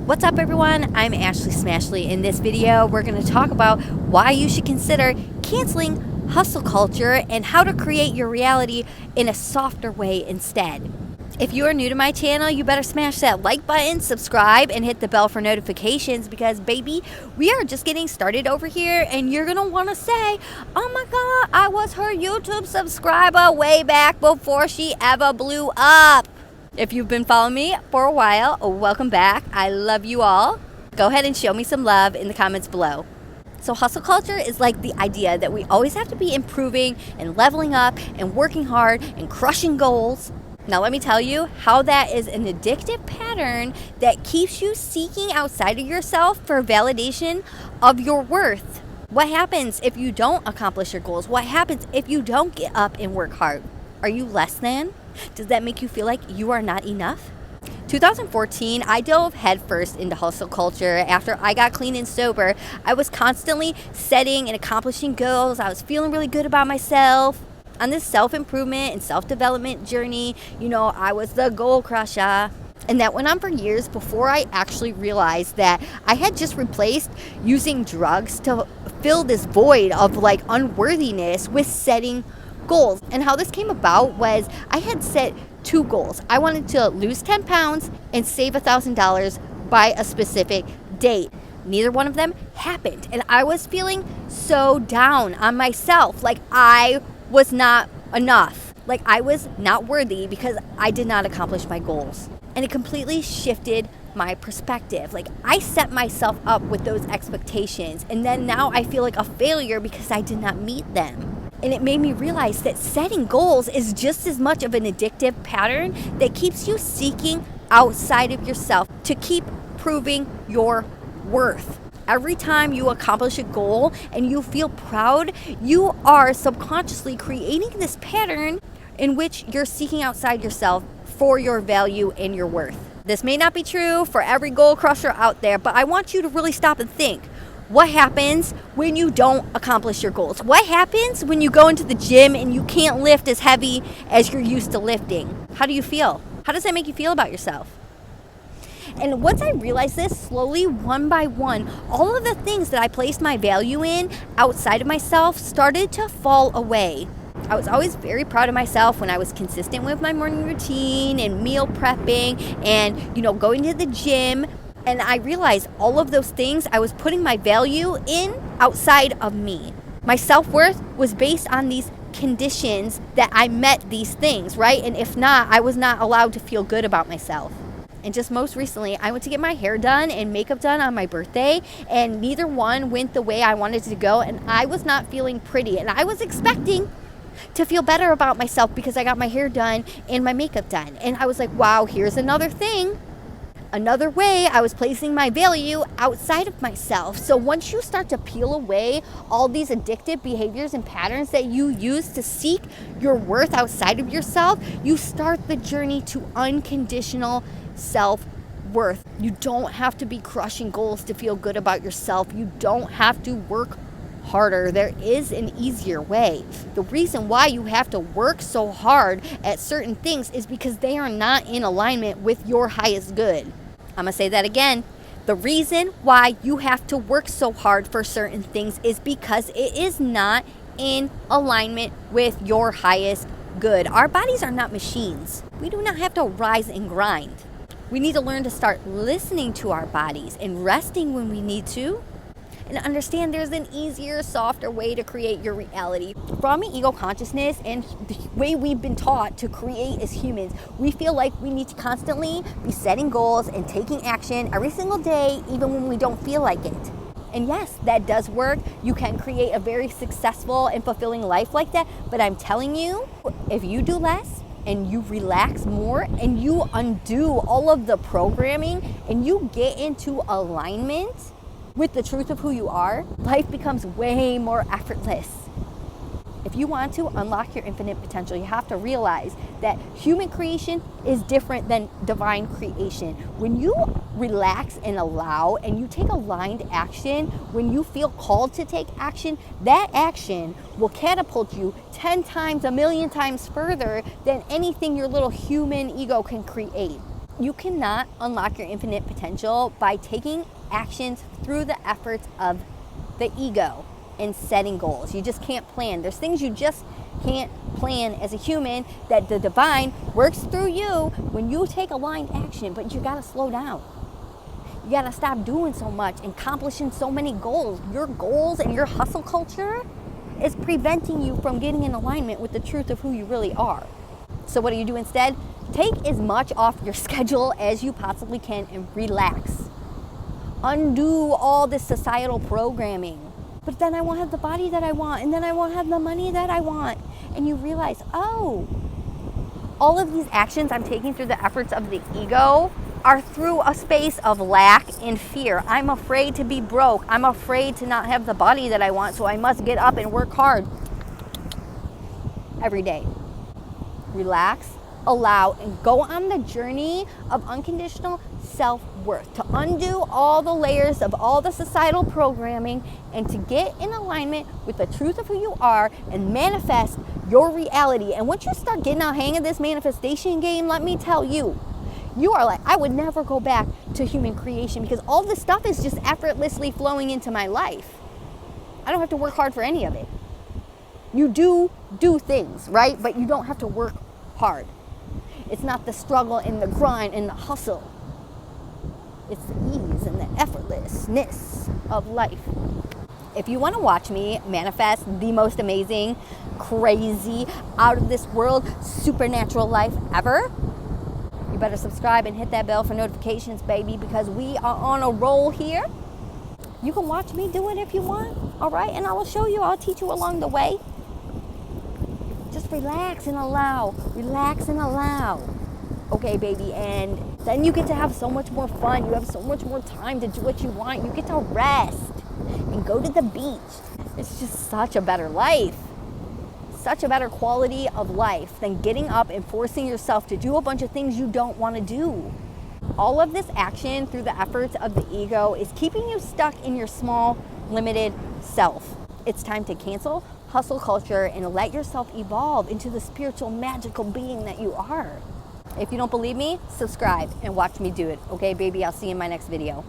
What's up, everyone? I'm Ashley Smashley. In this video, we're going to talk about why you should consider canceling hustle culture and how to create your reality in a softer way instead. If you are new to my channel, you better smash that like button, subscribe, and hit the bell for notifications because, baby, we are just getting started over here and you're going to want to say, oh my God, I was her YouTube subscriber way back before she ever blew up. If you've been following me for a while, welcome back. I love you all. Go ahead and show me some love in the comments below. So hustle culture is like the idea that we always have to be improving and leveling up and working hard and crushing goals. Now let me tell you how that is an addictive pattern that keeps you seeking outside of yourself for validation of your worth. What happens if you don't accomplish your goals? What happens if you don't get up and work hard? Are you less than? Does that make you feel like you are not enough? 2014, I dove headfirst into hustle culture. After I got clean and sober, I was constantly setting and accomplishing goals. I was feeling really good about myself. On this self-improvement and self-development journey, I was the goal crusher. And that went on for years before I actually realized that I had just replaced using drugs to fill this void of unworthiness with setting goals. And how this came about was I had set two goals. I wanted to lose 10 pounds and save $1,000 by a specific date. Neither one of them happened. And I was feeling so down on myself. Like I was not enough. Like I was not worthy because I did not accomplish my goals. And it completely shifted my perspective. Like I set myself up with those expectations. And then now I feel like a failure because I did not meet them. And it made me realize that setting goals is just as much of an addictive pattern that keeps you seeking outside of yourself to keep proving your worth. Every time you accomplish a goal and you feel proud, you are subconsciously creating this pattern in which you're seeking outside yourself for your value and your worth. This may not be true for every goal crusher out there, but I want you to really stop and think. What happens when you don't accomplish your goals? What happens when you go into the gym and you can't lift as heavy as you're used to lifting? How do you feel? How does that make you feel about yourself? And once I realized this, slowly, one by one, all of the things that I placed my value in outside of myself started to fall away. I was always very proud of myself when I was consistent with my morning routine and meal prepping and, going to the gym. And I realized all of those things I was putting my value in outside of me. My self-worth was based on these conditions that I met these things, right? And if not, I was not allowed to feel good about myself. And just most recently, I went to get my hair done and makeup done on my birthday, and neither one went the way I wanted to go, and I was not feeling pretty. And I was expecting to feel better about myself because I got my hair done and my makeup done. And I was like, wow, here's another thing. Another way I was placing my value outside of myself. So once you start to peel away all these addictive behaviors and patterns that you use to seek your worth outside of yourself, you start the journey to unconditional self-worth. You don't have to be crushing goals to feel good about yourself. You don't have to work harder. There is an easier way. The reason why you have to work so hard at certain things is because they are not in alignment with your highest good. I'm going to say that again. The reason why you have to work so hard for certain things is because it is not in alignment with your highest good. Our bodies are not machines. We do not have to rise and grind. We need to learn to start listening to our bodies and resting when we need to. And understand there's an easier, softer way to create your reality. From an ego consciousness and the way we've been taught to create as humans, we feel like we need to constantly be setting goals and taking action every single day, even when we don't feel like it. And yes, that does work. You can create a very successful and fulfilling life like that. But I'm telling you, if you do less and you relax more and you undo all of the programming and you get into alignment with the truth of who you are, life becomes way more effortless. If you want to unlock your infinite potential, you have to realize that human creation is different than divine creation. When you relax and allow and you take aligned action, when you feel called to take action, that action will catapult you 10 times, a million times further than anything your little human ego can create. You cannot unlock your infinite potential by taking actions through the efforts of the ego and setting goals. You just can't plan. There's things you just can't plan as a human that the divine works through you when you take aligned action, but you gotta slow down. You gotta stop doing so much and accomplishing so many goals. Your goals and your hustle culture is preventing you from getting in alignment with the truth of who you really are. So what do you do instead? Take as much off your schedule as you possibly can and relax. Undo all this societal programming. But then I won't have the body that I want, and then I won't have the money that I want. And you realize, oh, all of these actions I'm taking through the efforts of the ego are through a space of lack and fear. I'm afraid to be broke. I'm afraid to not have the body that I want, so I must get up and work hard every day. Relax, allow, and go on the journey of unconditional self-worth, to undo all the layers of all the societal programming and to get in alignment with the truth of who you are and manifest your reality. And once you start getting a hang of this manifestation game, let me tell you, you are like, I would never go back to human creation because all this stuff is just effortlessly flowing into my life. I don't have to work hard for any of it. You do things, right? But you don't have to work hard. It's not the struggle and the grind and the hustle. It's the ease and the effortlessness of life. If you want to watch me manifest the most amazing, crazy, out of this world, supernatural life ever, you better subscribe and hit that bell for notifications, baby, because we are on a roll here. You can watch me do it if you want, all right? And I will show you, I'll teach you along the way. Just relax and allow. Relax and allow. Okay, baby, and then you get to have so much more fun. You have so much more time to do what you want. You get to rest and go to the beach. It's just such a better life. Such a better quality of life than getting up and forcing yourself to do a bunch of things you don't want to do. All of this action through the efforts of the ego is keeping you stuck in your small, limited self. It's time to cancel hustle culture and let yourself evolve into the spiritual, magical being that you are. If you don't believe me, subscribe and watch me do it. Okay, baby, I'll see you in my next video.